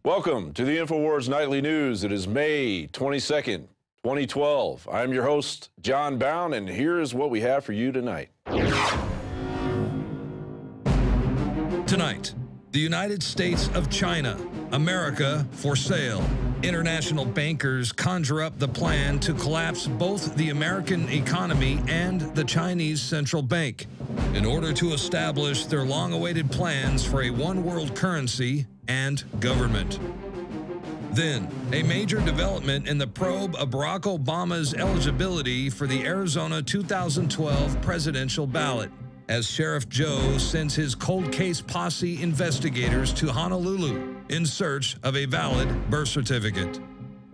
Welcome to the Infowars Nightly News. It is May 22nd, 2012. I'm your host, John Bound, and here is what we have for you tonight. Tonight, the United States of China, America for sale. International bankers conjure up the plan to collapse both the American economy and the Chinese central bank in order to establish their long-awaited plans for a one-world currency and government. Then, a major development in the probe of Barack Obama's eligibility for the Arizona 2012 presidential ballot, as Sheriff Joe sends his cold case posse investigators to Honolulu in search of a valid birth certificate.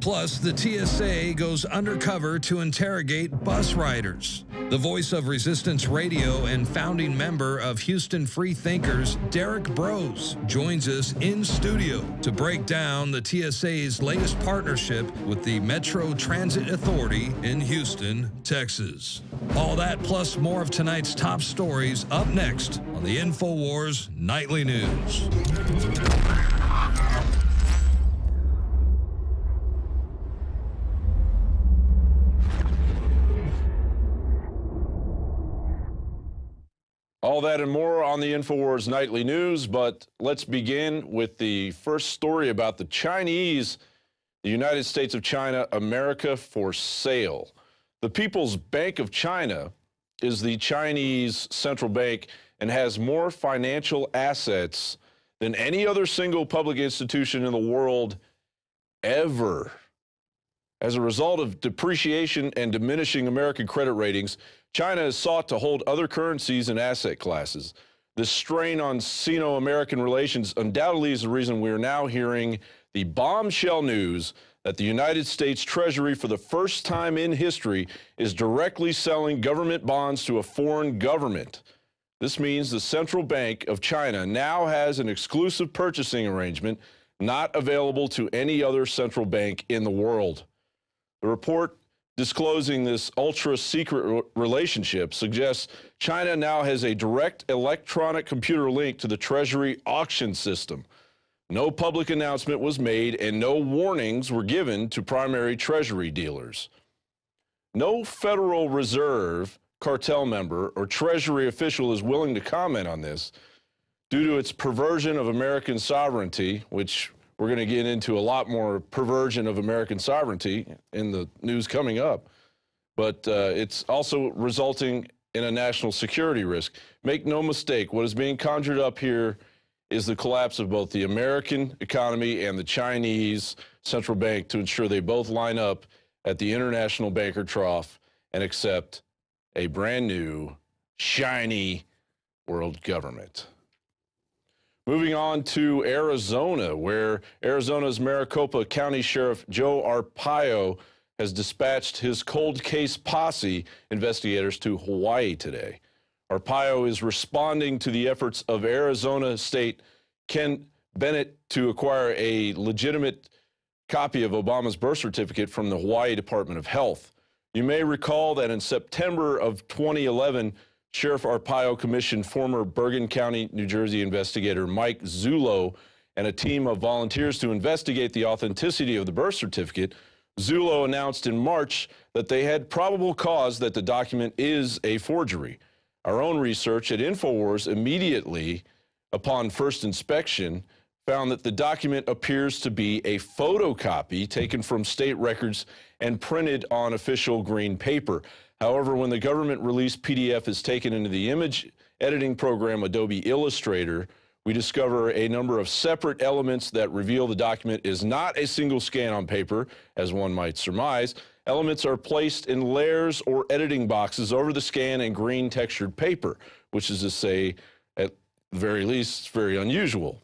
Plus, the TSA goes undercover to interrogate bus riders. The voice of Resistance Radio and founding member of Houston Free Thinkers, Derrick Broze, joins us in studio to break down the TSA's latest partnership with the Metro Transit Authority in Houston, Texas. All that plus more of tonight's top stories up next on the Infowars Nightly News. All that and more on the Infowars Nightly News, but let's begin with the first story about the Chinese, the United States of China, America for sale. The People's Bank of China is the Chinese central bank and has more financial assets than any other single public institution in the world ever. As a result of depreciation and diminishing American credit ratings, China has sought to hold other currencies and asset classes. This strain on Sino-American relations undoubtedly is the reason we are now hearing the bombshell news that the United States Treasury, for the first time in history, is directly selling government bonds to a foreign government. This means the Central Bank of China now has an exclusive purchasing arrangement not available to any other central bank in the world. The report disclosing this ultra-secret relationship suggests China now has a direct electronic computer link to the Treasury auction system. No public announcement was made and no warnings were given to primary Treasury dealers. No Federal Reserve cartel member or Treasury official is willing to comment on this due to its perversion of American sovereignty, which we're going to get into a lot more perversion of American sovereignty in the news coming up. But it's also resulting in a national security risk. Make no mistake, what is being conjured up here is the collapse of both the American economy and the Chinese central bank to ensure they both line up at the international banker trough and accept a brand new, shiny world government. Moving on to Arizona, where Arizona's Maricopa County Sheriff Joe Arpaio has dispatched his cold case posse investigators to Hawaii today. Arpaio is responding to the efforts of Arizona State Ken Bennett to acquire a legitimate copy of Obama's birth certificate from the Hawaii Department of Health. You may recall that in September of 2011, Sheriff Arpaio commissioned former Bergen County, New Jersey investigator Mike Zullo and a team of volunteers to investigate the authenticity of the birth certificate. Zullo announced in March that they had probable cause that the document is a forgery. Our own research at Infowars immediately upon first inspection found that the document appears to be a photocopy taken from state records and printed on official green paper. However, when the government-released PDF is taken into the image editing program Adobe Illustrator, we discover a number of separate elements that reveal the document is not a single scan on paper, as one might surmise. Elements are placed in layers or editing boxes over the scan and green textured paper, which is to say, at the very least, it's very unusual.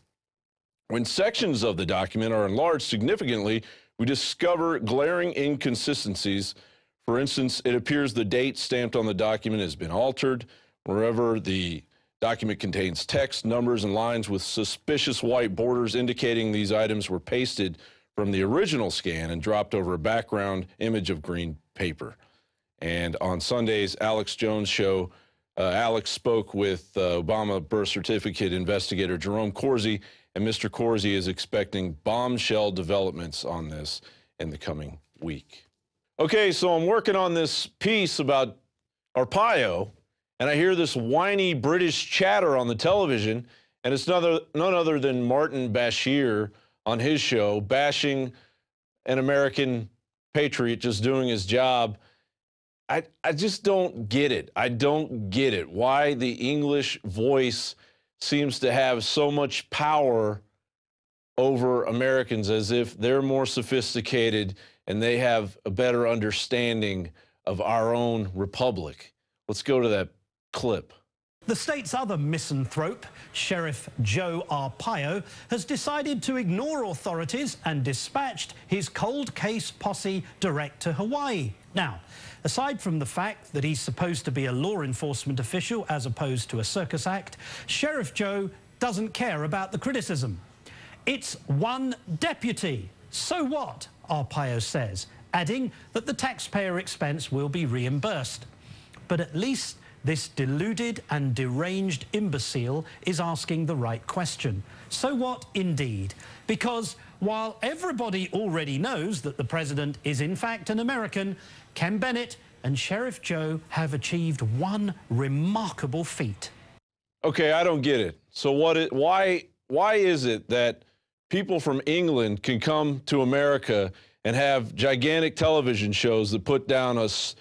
When sections of the document are enlarged significantly, we discover glaring inconsistencies. For instance, it appears the date stamped on the document has been altered. Wherever the document contains text, numbers, and lines with suspicious white borders indicating these items were pasted from the original scan and dropped over a background image of green paper. And on Sunday's Alex Jones show, Alex spoke with Obama birth certificate investigator Jerome Corsi, and Mr. Corsi is expecting bombshell developments on this in the coming week. Okay, so I'm working on this piece about Arpaio, and I hear this whiny British chatter on the television, and it's none other than Martin Bashir on his show, bashing an American patriot just doing his job. I just don't get it. I don't get it. Why the English voice seems to have so much power over Americans, as if they're more sophisticated and they have a better understanding of our own republic. Let's go to that clip. The state's other misanthrope, Sheriff Joe Arpaio, has decided to ignore authorities and dispatched his cold case posse direct to Hawaii. Now, aside from the fact that he's supposed to be a law enforcement official as opposed to a circus act, Sheriff Joe doesn't care about the criticism. It's one deputy. So what? Arpaio says, adding that the taxpayer expense will be reimbursed. But at least this deluded and deranged imbecile is asking the right question. So what indeed? Because while everybody already knows that the president is in fact an American, Ken Bennett and Sheriff Joe have achieved one remarkable feat. Okay, I don't get it. So why is it that people from England can come to America and have gigantic television shows that put down us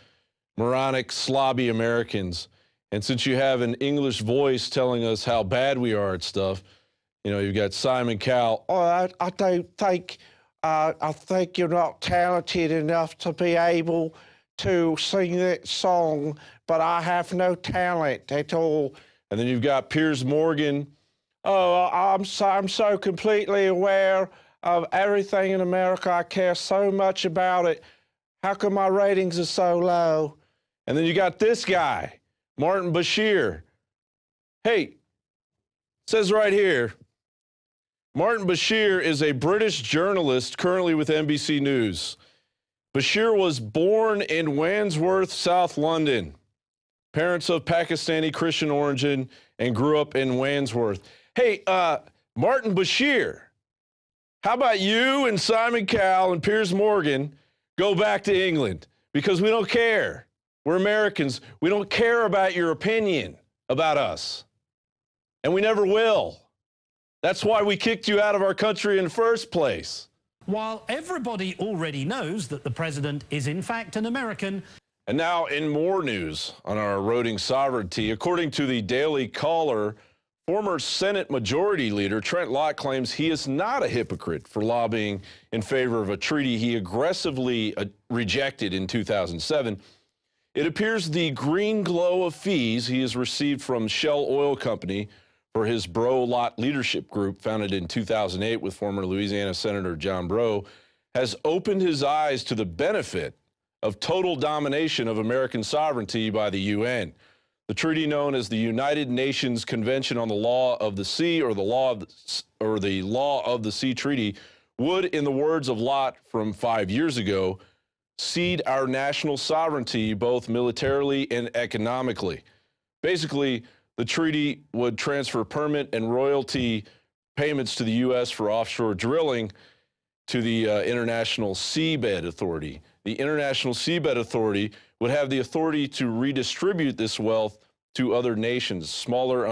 moronic, slobby Americans? And since you have an English voice telling us how bad we are at stuff, you know, you've got Simon Cowell. Oh, I don't think, I think you're not talented enough to be able to sing that song, but I have no talent at all. And then you've got Piers Morgan. Oh, I'm so completely aware of everything in America. I care so much about it. How come my ratings are so low? And then you got this guy, Martin Bashir. Hey, it says right here, Martin Bashir is a British journalist currently with NBC News. Bashir was born in Wandsworth, South London. Parents of Pakistani Christian origin, and grew up in Wandsworth. Hey, Martin Bashir, how about you and Simon Cowell and Piers Morgan go back to England? Because we don't care. We're Americans. We don't care about your opinion about us. And we never will. That's why we kicked you out of our country in the first place. While everybody already knows that the president is in fact an American. And now in more news on our eroding sovereignty, according to the Daily Caller, former Senate Majority Leader Trent Lott claims he is not a hypocrite for lobbying in favor of a treaty he aggressively rejected in 2007. It appears the green glow of fees he has received from Shell Oil Company for his Bro-Lott Leadership Group, founded in 2008 with former Louisiana Senator John Breaux, has opened his eyes to the benefit of total domination of American sovereignty by the UN. The treaty, known as the United Nations Convention on the Law of the Sea, or the Law of the Sea Treaty, would, in the words of Lott from 5 years ago, cede our national sovereignty both militarily and economically. Basically, the treaty would transfer permit and royalty payments to the U.S. for offshore drilling to the International Seabed Authority. The International Seabed Authority would have the authority to redistribute this wealth to other nations, smaller,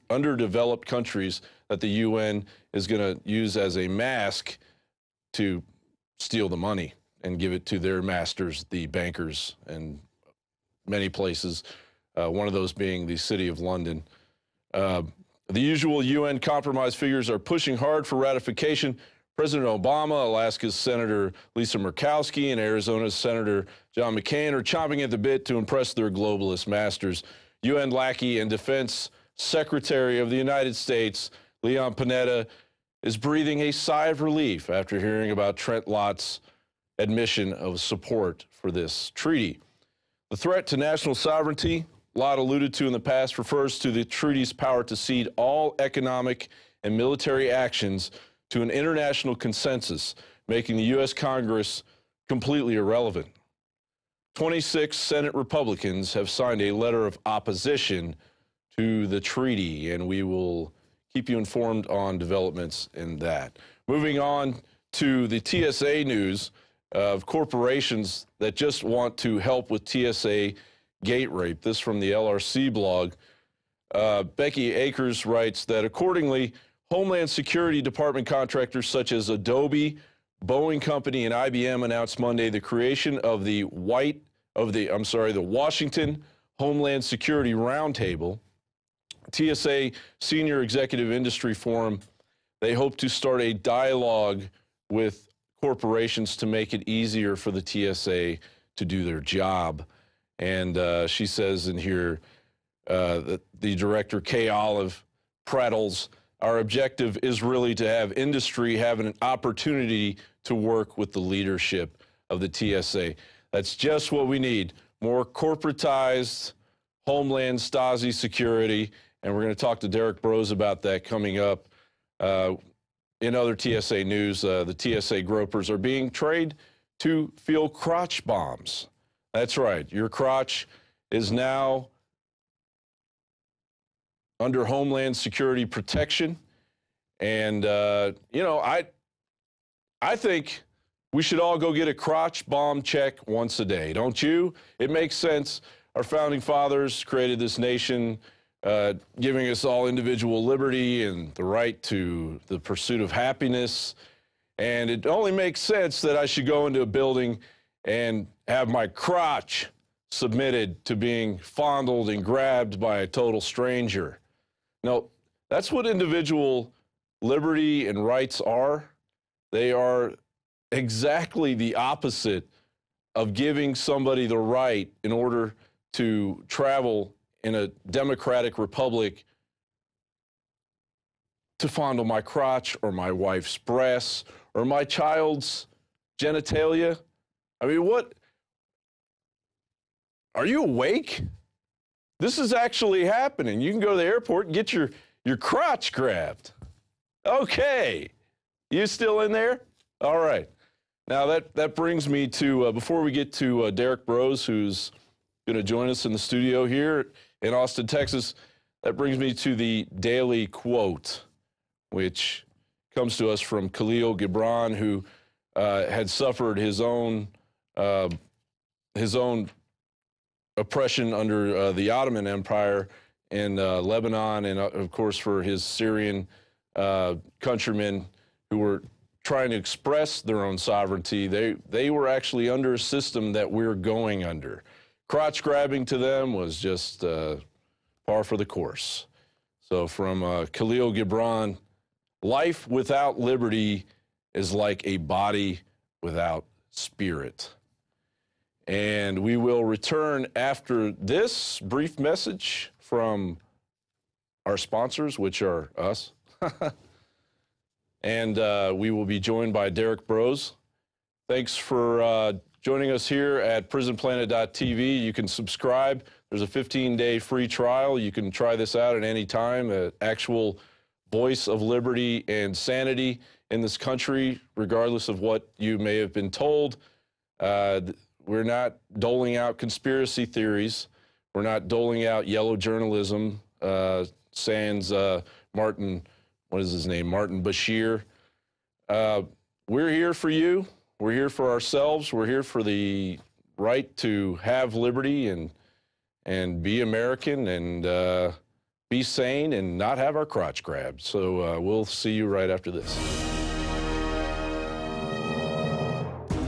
underdeveloped countries that the UN is going to use as a mask to steal the money and give it to their masters, the bankers, and many places, one of those being the City of London. The usual UN compromise figures are pushing hard for ratification. President Obama, Alaska's Senator Lisa Murkowski, and Arizona's Senator John McCain are chomping at the bit to impress their globalist masters. UN lackey and Defense Secretary of the United States, Leon Panetta, is breathing a sigh of relief after hearing about Trent Lott's admission of support for this treaty. The threat to national sovereignty, Lott alluded to in the past, refers to the treaty's power to cede all economic and military actions to an international consensus, making the U.S. Congress completely irrelevant. 26 Senate Republicans have signed a letter of opposition to the treaty, and we will keep you informed on developments in that. Moving on to the TSA news of corporations that just want to help with TSA gate rape. This from the LRC blog. Becky Akers writes that accordingly, Homeland Security Department contractors such as Adobe, Boeing Company, and IBM announced Monday the creation of the Washington Homeland Security Roundtable, TSA Senior Executive Industry Forum. They hope to start a dialogue with corporations to make it easier for the TSA to do their job. And she says in here that the director, Kay Olive, prattles, our objective is really to have industry have an opportunity to work with the leadership of the TSA. That's just what we need, more corporatized Homeland Stasi security. And we're going to talk to Derrick Broze about that coming up. In other TSA news, the TSA gropers are being trained to field crotch bombs. That's right. Your crotch is now under Homeland Security protection. And, you know, I think we should all go get a crotch bomb check once a day, don't you? It makes sense. Our founding fathers created this nation, giving us all individual liberty and the right to the pursuit of happiness. And it only makes sense that I should go into a building and have my crotch submitted to being fondled and grabbed by a total stranger. No, that's what individual liberty and rights are. They are exactly the opposite of giving somebody the right in order to travel in a democratic republic to fondle my crotch or my wife's breasts or my child's genitalia. I mean, what? Are you awake? This is actually happening. You can go to the airport and get your crotch grabbed. Okay. You still in there? All right. Now that brings me to, before we get to Derrick Broze, who's going to join us in the studio here in Austin, Texas, that brings me to the daily quote, which comes to us from Khalil Gibran, who had suffered his own oppression under the Ottoman Empire in Lebanon, and of course for his Syrian countrymen who were trying to express their own sovereignty. They were actually under a system that we're going under. Crotch grabbing to them was just par for the course. So from Khalil Gibran, life without liberty is like a body without spirit. And we will return after this brief message from our sponsors, which are us. And we will be joined by Derrick Broze. Thanks for joining us here at prisonplanet.tv. You can subscribe. There's a 15-day free trial. You can try this out at any time. An actual voice of liberty and sanity in this country, regardless of what you may have been told. We're not doling out conspiracy theories. We're not doling out yellow journalism, sans Martin, what is his name? Martin Bashir. We're here for you. We're here for ourselves. We're here for the right to have liberty and be American and be sane and not have our crotch grabbed. So we'll see you right after this.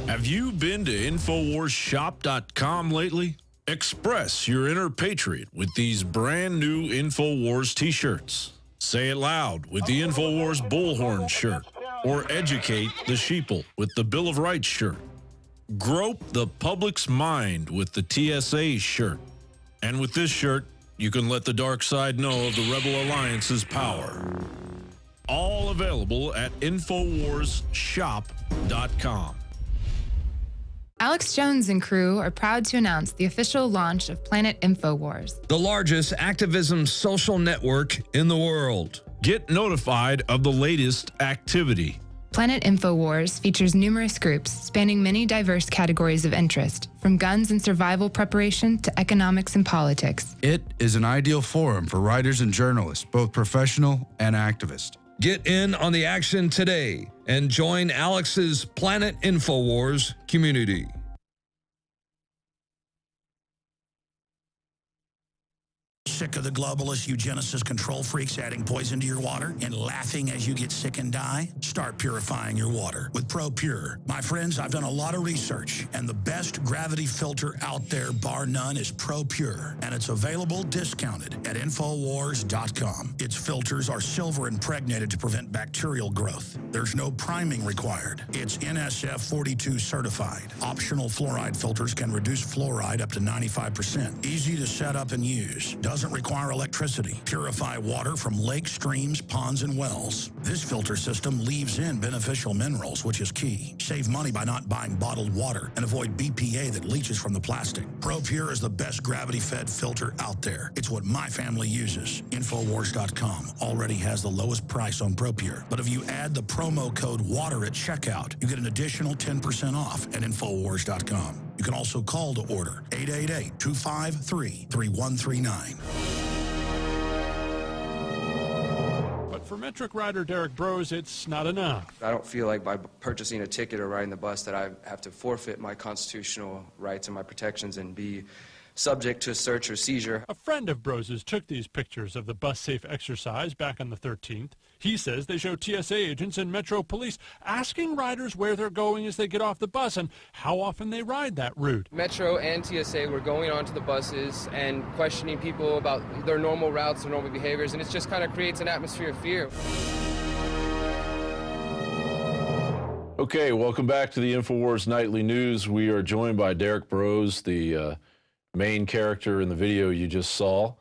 Have you been to InfoWarsShop.com lately? Express your inner patriot with these brand new InfoWars t-shirts. Say it loud with the InfoWars Bullhorn shirt, or educate the sheeple with the Bill of Rights shirt. Grope the public's mind with the TSA shirt. And with this shirt, you can let the dark side know of the Rebel Alliance's power. All available at InfoWarsShop.com. Alex Jones and crew are proud to announce the official launch of Planet Infowars, the largest activism social network in the world. Get notified of the latest activity. Planet Infowars features numerous groups spanning many diverse categories of interest, from guns and survival preparation to economics and politics. It is an ideal forum for writers and journalists, both professional and activist. Get in on the action today and join Alex's Planet Infowars community. Sick of the globalist eugenicist control freaks adding poison to your water and laughing as you get sick and die? Start purifying your water with ProPure. My friends, I've done a lot of research, and the best gravity filter out there, bar none, is ProPure, and it's available discounted at Infowars.com. Its filters are silver impregnated to prevent bacterial growth. There's no priming required. It's NSF 42 certified. Optional fluoride filters can reduce fluoride up to 95%. Easy to set up and use. Doesn't require electricity. Purify water from lakes, streams, ponds, and wells. This filter system leaves in beneficial minerals, which is key. Save money by not buying bottled water and avoid BPA that leaches from the plastic. ProPure is the best gravity-fed filter out there. It's what my family uses. Infowars.com already has the lowest price on ProPure. But if you add the promo code WATER at checkout, you get an additional 10% off at Infowars.com. You can also call to order 888-253-3139. But for Metric rider Derrick Broze, it's not enough. I don't feel like by purchasing a ticket or riding the bus that I have to forfeit my constitutional rights and my protections and be subject to a search or seizure. A friend of Broze's took these pictures of the bus-safe exercise back on the 13th. He says they show TSA agents and Metro Police asking riders where they're going as they get off the bus and how often they ride that route. Metro and TSA were going onto the buses and questioning people about their normal routes, their normal behaviors, and it just kind of creates an atmosphere of fear. Okay, welcome back to the Infowars Nightly News. We are joined by Derrick Broze, the main character in the video you just saw.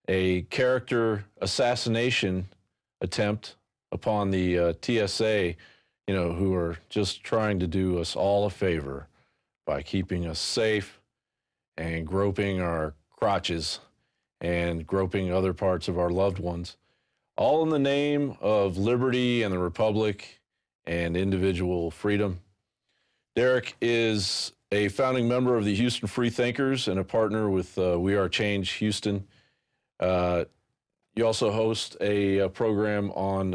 A character assassination attempt upon the TSA, who are just trying to do us all a favor by keeping us safe and groping our crotches and groping other parts of our loved ones, all in the name of liberty and the republic and individual freedom. Derrick is a founding member of the Houston Freethinkers and a partner with We Are Change Houston. You also host a program on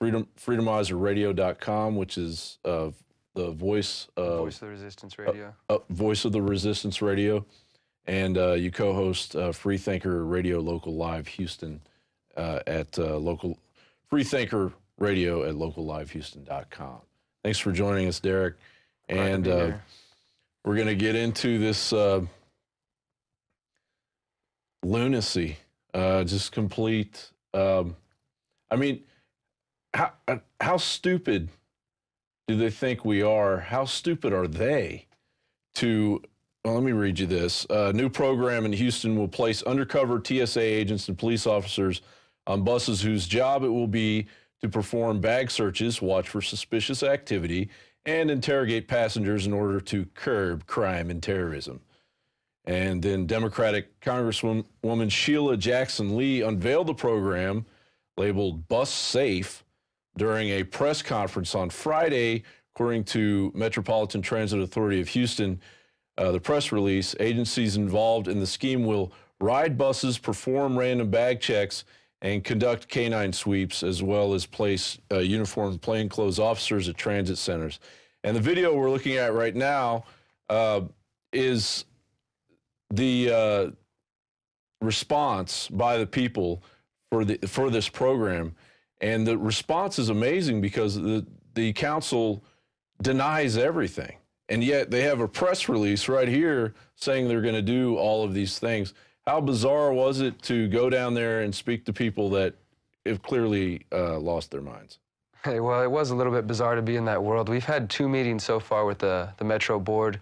freedomizerradio.com, which is the voice of the Resistance Radio. Voice of the Resistance Radio. And you co-host Freethinker Radio Local Live Houston at Freethinker Radio at locallivehouston.com. Thanks for joining us, Derrick. And we're going to get into this lunacy, just complete. I mean, how stupid do they think we are? How stupid are they to, well, let me read you this. A new program in Houston will place undercover TSA agents and police officers on buses whose job it will be to perform bag searches, watch for suspicious activity, and interrogate passengers in order to curb crime and terrorism. And then Democratic Congresswoman Sheila Jackson Lee unveiled the program labeled Bus Safe during a press conference on Friday. According to Metropolitan Transit Authority of Houston, the press release, agencies involved in the scheme will ride buses, perform random bag checks, and conduct canine sweeps, as well as place uniformed plainclothes officers at transit centers. And the video we're looking at right now is the response by the people for this program. And the response is amazing because the council denies everything. And yet they have a press release right here saying they're going to do all of these things. How bizarre was it to go down there and speak to people that have clearly lost their minds? Hey, well, it was a little bit bizarre to be in that world. We've had 2 meetings so far with the Metro board.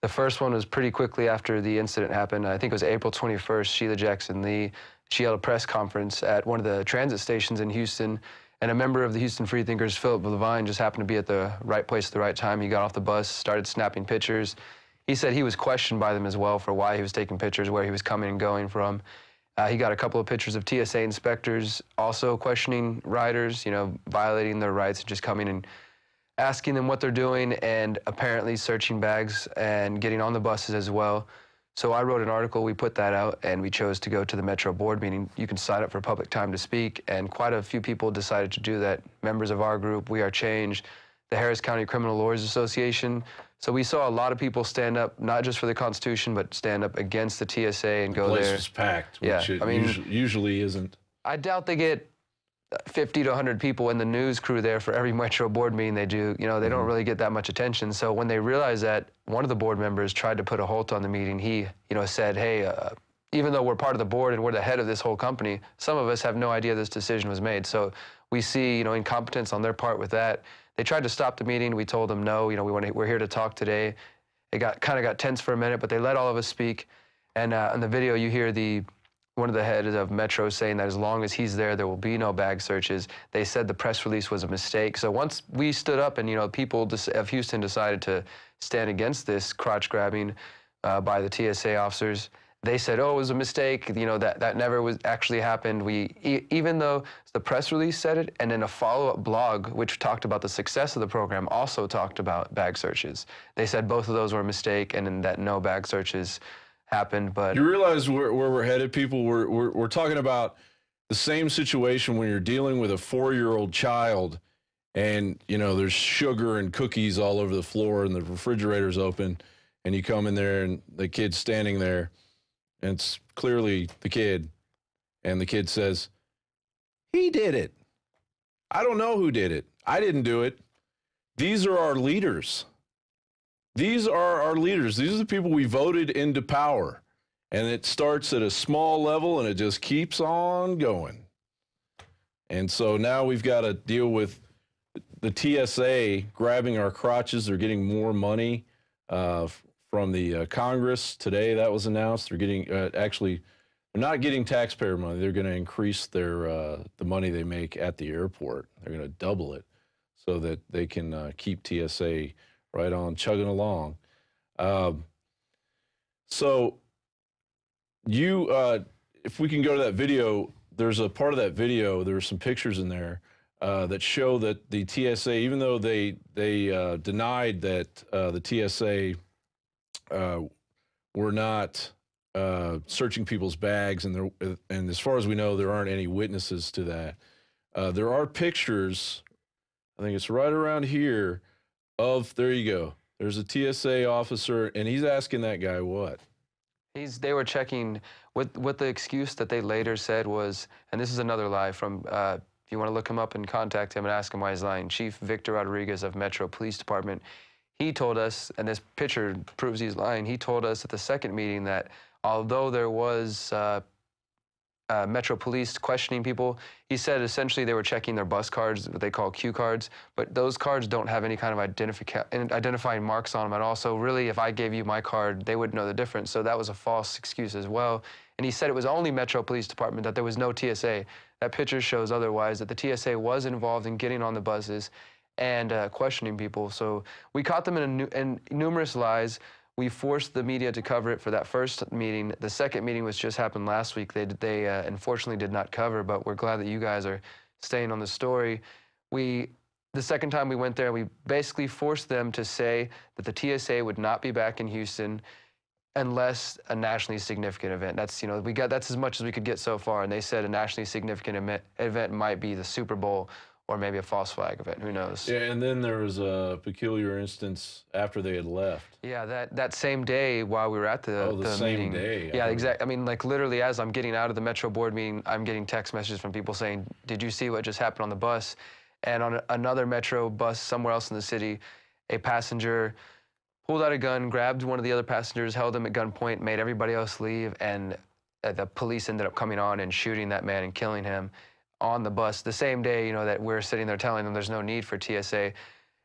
The first one was pretty quickly after the incident happened. I think it was April 21st. Sheila Jackson Lee, she held a press conference at one of the transit stations in Houston, and a member of the Houston Freethinkers, Philip Levine, just happened to be at the right place at the right time. He got off the bus, started snapping pictures. He said he was questioned by them as well for why he was taking pictures, where he was coming and going from. He got a couple of pictures of TSA inspectors also questioning riders, you know, violating their rights, just coming and asking them what they're doing, and apparently searching bags and getting on the buses as well. So I wrote an article, we put that out, and we chose to go to the Metro board meeting. You can sign up for public time to speak, and quite a few people decided to do that. Members of our group, We Are Change, the Harris County Criminal Lawyers Association. So we saw a lot of people stand up, not just for the Constitution, but stand up against the TSA and go there. The place was packed, which Yeah, it I mean, usually isn't. I doubt they get 50 to 100 people in the news crew there for every Metro board meeting they do. You know, they don't really get that much attention. So when they realized that, one of the board members tried to put a halt on the meeting. He, you know, said, hey, even though we're part of the board and we're the head of this whole company, some of us have no idea this decision was made. So we see, you know, incompetence on their part with that. They tried to stop the meeting. We told them, no, you know, we're here to talk today. It kind of got tense for a minute, but they let all of us speak. And in the video, you hear one of the heads of Metro saying that as long as he's there, there will be no bag searches. They said the press release was a mistake. So once we stood up and, you know, people of Houston decided to stand against this crotch grabbing by the TSA officers, they said, oh, it was a mistake. You know, that never was actually happened. Even though the press release said it, and then a follow-up blog, which talked about the success of the program, also talked about bag searches. They said both of those were a mistake, and that no bag searches happened. But you realize where we're headed, people? We're talking about the same situation when you're dealing with a 4-year-old child, and you know there's sugar and cookies all over the floor, and the refrigerator's open, and you come in there, and the kid's standing there, and it's clearly the kid, and the kid says, "He did it. I don't know who did it. I didn't do it." These are our leaders. These are our leaders. These are the people we voted into power. And it starts at a small level, and it just keeps on going. And so now we've got to deal with the TSA grabbing our crotches. They're getting more money from the Congress. Today that was announced. They're getting, actually, they're not getting taxpayer money. They're going to increase their the money they make at the airport. They're going to double it so that they can keep TSA right on chugging along. So if we can go to that video, there's a part of that video, there are some pictures in there that show that the TSA, even though they denied that the TSA were not searching people's bags, and as far as we know, there aren't any witnesses to that. There are pictures, I think it's right around here, there you go. There's a TSA officer, and he's asking that guy what? They were checking what the excuse that they later said was, and this is another lie from, if you want to look him up and contact him and ask him why he's lying, Chief Victor Rodriguez of Metro Police Department. He told us, and this picture proves he's lying, he told us at the second meeting that although there was Metro Police questioning people, he said essentially they were checking their bus cards, what they call Q cards, but those cards don't have any kind of identifying marks on them at all. So really, if I gave you my card, they wouldn't know the difference. So that was a false excuse as well. And he said it was only Metro Police Department, that there was no TSA. That picture shows otherwise, that the TSA was involved in getting on the buses and questioning people. So we caught them in numerous lies. We forced the media to cover it for that first meeting. The second meeting, which just happened last week, they unfortunately did not cover, but we're glad that you guys are staying on the story. The second time we went there, we basically forced them to say that the TSA would not be back in Houston unless a nationally significant event. That's, you know, that's as much as we could get so far, and they said a nationally significant event might be the Super Bowl or maybe a false flag event, who knows? Yeah, and then there was a peculiar instance after they had left. Yeah, that same day while we were at the same meeting. day. Yeah, exactly. I mean, like literally as I'm getting out of the Metro board meeting, I'm getting text messages from people saying, did you see what just happened on the bus? And on another Metro bus somewhere else in the city, a passenger pulled out a gun, grabbed one of the other passengers, held him at gunpoint, made everybody else leave, and the police ended up coming on and shooting that man and killing him on the bus the same day, you know, that we're sitting there telling them there's no need for TSA.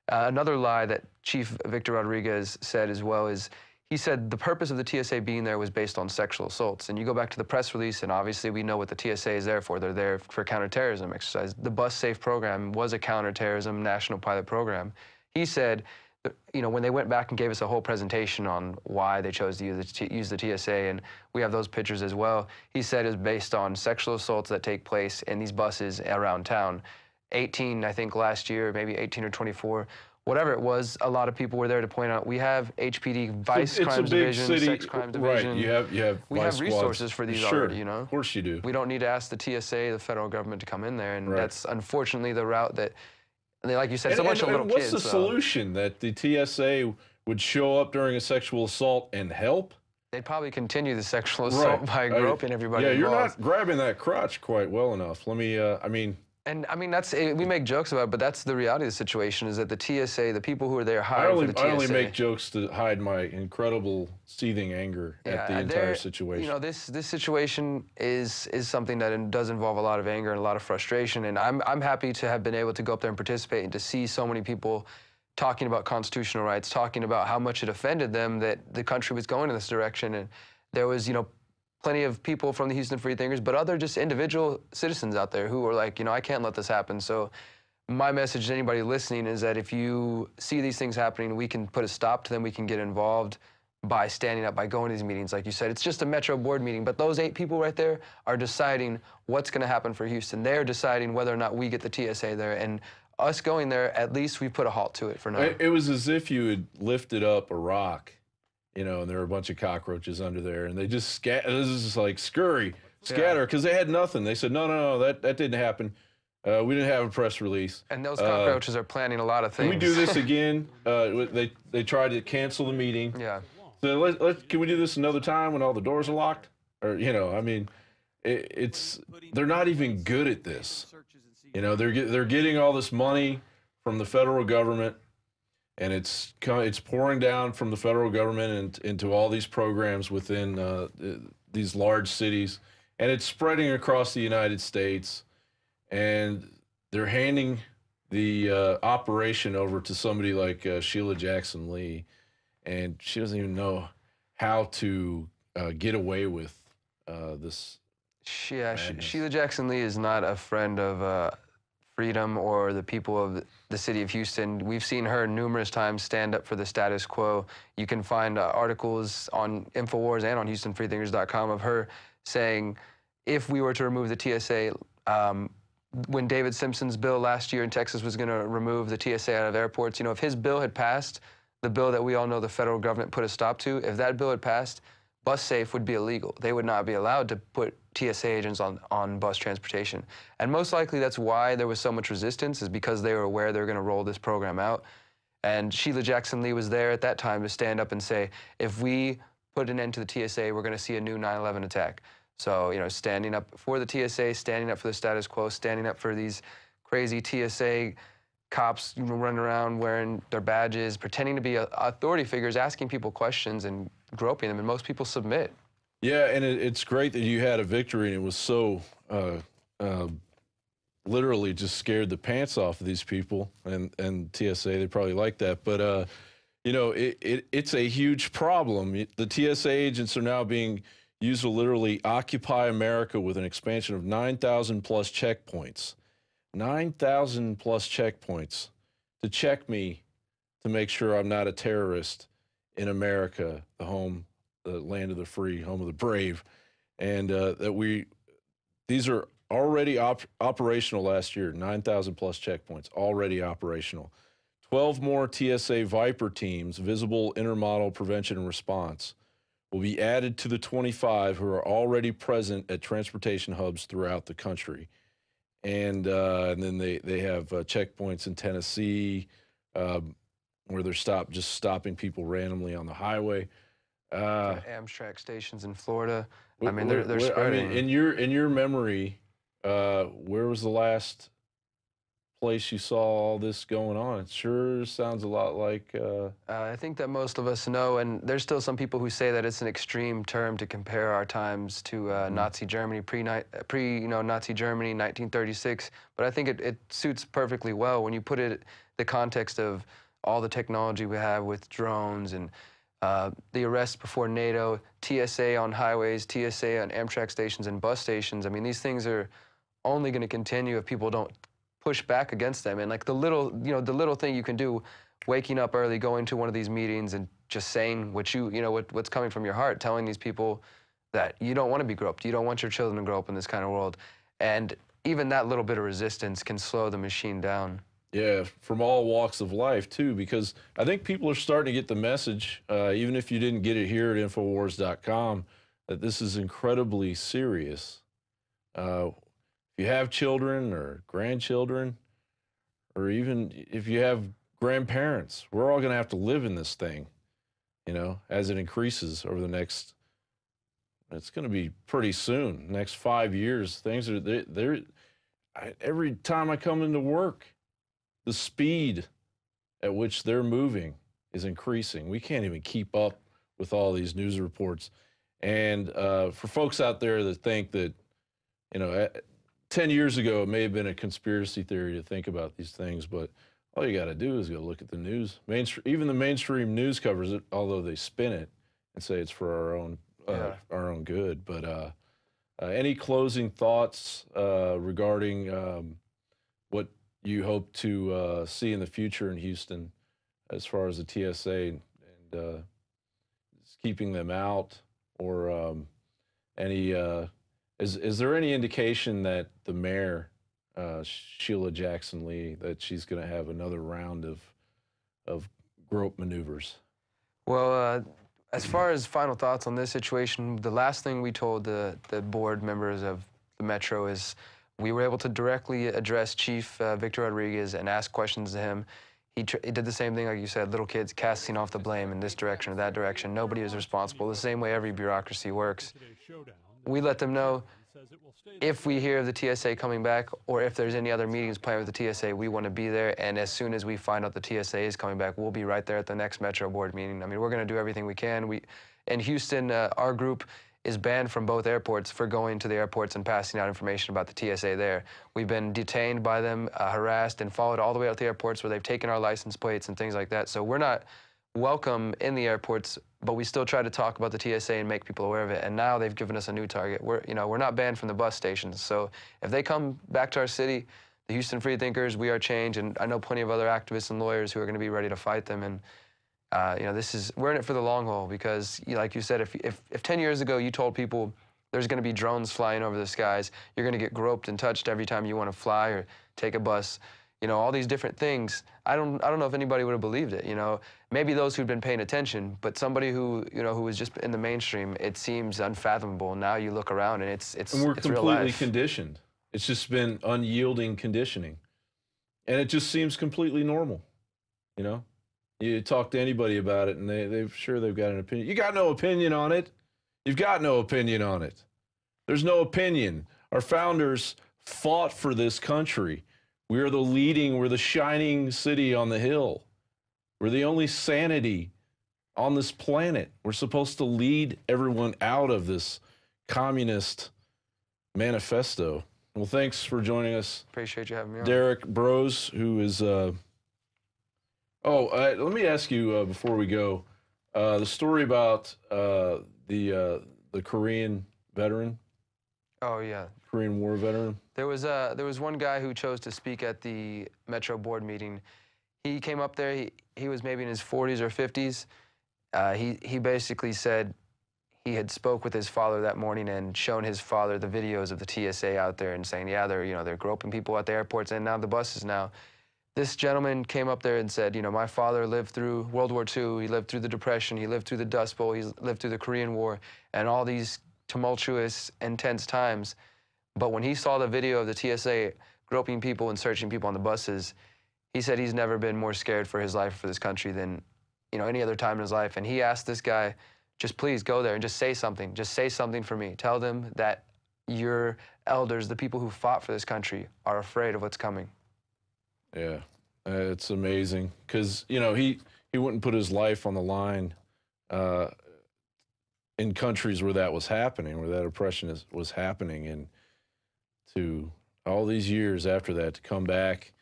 Another lie that Chief Victor Rodriguez said as well is, he said the purpose of the TSA being there was based on sexual assaults. And you go back to the press release, and obviously we know what the TSA is there for. They're there for counterterrorism exercise. The Bus Safe program was a counterterrorism national pilot program. He said you know, when they went back and gave us a whole presentation on why they chose to use the TSA, and we have those pictures as well, he said is based on sexual assaults that take place in these buses around town. 18, I think, last year, maybe 18 or 24. Whatever it was, a lot of people were there to point out we have HPD, Vice Crimes Division, Sex Crimes Division. Right, we have resources for these already, you know? Of course you do. We don't need to ask the TSA, the federal government, to come in there, and right. that's unfortunately the route that, like you said, so much of little kids. What's the solution? That the TSA would show up during a sexual assault and help? They'd probably continue the sexual assault by groping everybody Yeah, involved. You're not grabbing that crotch quite well enough. Let me, And I mean, we make jokes about it, but that's the reality of the situation, is that the TSA, the people who are there hired for the TSA. I only make jokes to hide my incredible seething anger at the entire situation. You know, this situation is something that does involve a lot of anger and a lot of frustration, and I'm happy to have been able to go up there and participate and to see so many people talking about constitutional rights, talking about how much it offended them that the country was going in this direction, and there was, you know, plenty of people from the Houston Freethinkers, but other just individual citizens out there who were like, you know, I can't let this happen. So my message to anybody listening is that if you see these things happening, we can put a stop to them. We can get involved by standing up, by going to these meetings. Like you said, it's just a Metro board meeting, but those 8 people right there are deciding what's going to happen for Houston. They're deciding whether or not we get the TSA there. And us going there, at least we put a halt to it for now. It was as if you had lifted up a rock, you know, and there were a bunch of cockroaches under there, and they just scatter. This is just like scatter, because they had nothing. They said, no, that didn't happen. We didn't have a press release. And those cockroaches are planning a lot of things. Can we do this again? They tried to cancel the meeting. Yeah. So can we do this another time when all the doors are locked? Or, you know, I mean, they're not even good at this. You know, they're getting all this money from the federal government, and it's pouring down from the federal government into all these programs within these large cities, and it's spreading across the United States. And they're handing the operation over to somebody like Sheila Jackson Lee, and she doesn't even know how to get away with this. Yeah, Sheila Jackson Lee is not a friend of freedom or the people of the city of Houston. We've seen her numerous times stand up for the status quo. You can find articles on Infowars and on HoustonFreethinkers.com of her saying, if we were to remove the TSA, when David Simpson's bill last year in Texas was going to remove the TSA out of airports, you know, if his bill had passed, the bill that we all know the federal government put a stop to, if that bill had passed, bus safe would be illegal. They would not be allowed to put TSA agents on bus transportation. And most likely that's why there was so much resistance, is because they were aware they were going to roll this program out. And Sheila Jackson Lee was there at that time to stand up and say, if we put an end to the TSA, we're going to see a new 9/11 attack. So, you know, standing up for the TSA, standing up for the status quo, standing up for these crazy TSA cops, you know, running around wearing their badges, pretending to be authority figures, asking people questions and groping them, and most people submit. Yeah, and it's great that you had a victory, and it was so literally just scared the pants off of these people, and TSA, they probably like that. But, you know, it's a huge problem. The TSA agents are now being used to literally occupy America with an expansion of 9,000 plus checkpoints. 9,000 plus checkpoints to check me, to make sure I'm not a terrorist in America, the land of the free, home of the brave. And these are already operational last year, 9,000 plus checkpoints, already operational. 12 more TSA Viper teams, visible intermodal prevention and response, will be added to the 25 who are already present at transportation hubs throughout the country. And then they have checkpoints in Tennessee where they're just stopping people randomly on the highway. Amtrak stations in Florida. I mean, they're spreading. I mean, in your memory, where was the last place you saw all this going on? It sure sounds a lot like... I think that most of us know, and there's still some people who say that it's an extreme term to compare our times to Nazi Germany, pre-Nazi Germany, 1936, but I think it suits perfectly well when you put it the context of all the technology we have with drones and the arrests before NATO, TSA on highways, TSA on Amtrak stations and bus stations. I mean, these things are only going to continue if people don't push back against them. And like the little thing you can do waking up early, going to one of these meetings and just saying what what's coming from your heart, telling these people that you don't want to be groped, you don't want your children to grow up in this kind of world. And even that little bit of resistance can slow the machine down. Yeah, from all walks of life, too, because I think people are starting to get the message, even if you didn't get it here at Infowars.com, that this is incredibly serious. If you have children or grandchildren, or even if you have grandparents, we're all going to have to live in this thing, you know, as it increases over the next, it's going to be pretty soon, next 5 years. Things are, every time I come into work, the speed at which they're moving is increasing. We can't even keep up with all these news reports. And for folks out there that think that, you know, 10 years ago, it may have been a conspiracy theory to think about these things, but all you got to do is go look at the news. Even the mainstream news covers it, although they spin it and say it's for our own good. But any closing thoughts regarding what you hope to see in the future in Houston as far as the TSA and keeping them out, or any is there any indication that the mayor, Sheila Jackson Lee, that she's going to have another round of grope maneuvers? Well, as far as final thoughts on this situation, the last thing we told the board members of the Metro is we were able to directly address Chief Victor Rodriguez and ask questions to him. He did the same thing, like you said, little kids casting off the blame in this direction or that direction. Nobody is responsible, the same way every bureaucracy works. We let them know if we hear of the TSA coming back or if there's any other meetings planned with the TSA, we want to be there. And as soon as we find out the TSA is coming back, we'll be right there at the next Metro board meeting. I mean, we're going to do everything we can. In Houston, our group is banned from both airports for going to the airports and passing out information about the TSA there. We've been detained by them, harassed, and followed all the way out to the airports where they've taken our license plates and things like that. So we're not welcome in the airports, but we still try to talk about the TSA and make people aware of it. And now they've given us a new target. We're not banned from the bus stations. So if they come back to our city, the Houston Freethinkers, We Are Change, and I know plenty of other activists and lawyers who are going to be ready to fight them. And we're in it for the long haul, because, like you said, if 10 years ago you told people there's going to be drones flying over the skies, you're going to get groped and touched every time you want to fly or take a bus, all these different things, I don't know if anybody would have believed it. Maybe those who'd been paying attention, but somebody who was just in the mainstream, it seems unfathomable. Now you look around and it's we're it's real completely life. Conditioned. It's just been unyielding conditioning, and it just seems completely normal. You talk to anybody about it, and they've got an opinion. You got no opinion on it. You've got no opinion on it. There's no opinion. Our founders fought for this country. We're the shining city on the hill. We're the only sanity on this planet. We're supposed to lead everyone out of this communist manifesto. Well, thanks for joining us. Appreciate you having me on. Derrick Broze, who is... let me ask you before we go, the story about the Korean veteran. Oh, yeah. Korean War veteran. There was one guy who chose to speak at the Metro board meeting. He came up there. He was maybe in his 40s or 50s. He basically said he had spoke with his father that morning and shown his father the videos of the TSA out there and saying, yeah, they're groping people at the airports and now the buses now. This gentleman came up there and said, my father lived through World War II. He lived through the Depression. He lived through the Dust Bowl. He lived through the Korean War and all these tumultuous, intense times. But when he saw the video of the TSA groping people and searching people on the buses, he said he's never been more scared for his life, for this country, than any other time in his life. And he asked this guy, just please go there and just say something. Just say something for me. Tell them that your elders, the people who fought for this country, are afraid of what's coming. Yeah, it's amazing because, he wouldn't put his life on the line in countries where that was happening, where that oppression was happening. And to all these years after that, to come back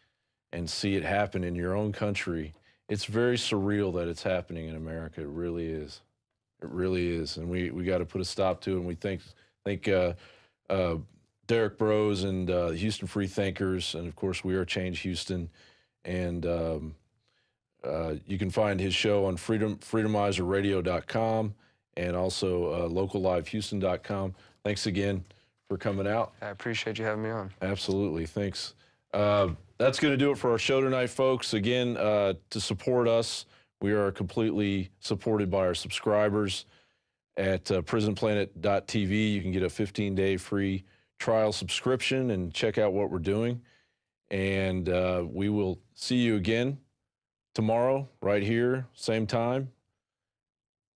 and see it happen in your own country, it's very surreal that it's happening in America. It really is. It really is. And we got to put a stop to it. And we thank Derrick Broze and the Houston Freethinkers, and of course We Are Change Houston, and You can find his show on freedomizerradio.com and also locallivehouston.com. Thanks again for coming out. I appreciate you having me on. Absolutely. Thanks. That's going to do it for our show tonight, folks. Again, to support us, we are completely supported by our subscribers at prisonplanet.tv. You can get a 15-day free trial subscription and check out what we're doing. And we will see you again tomorrow, right here, same time.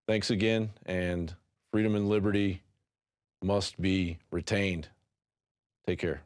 Thanks again, and freedom and liberty must be retained. Take care.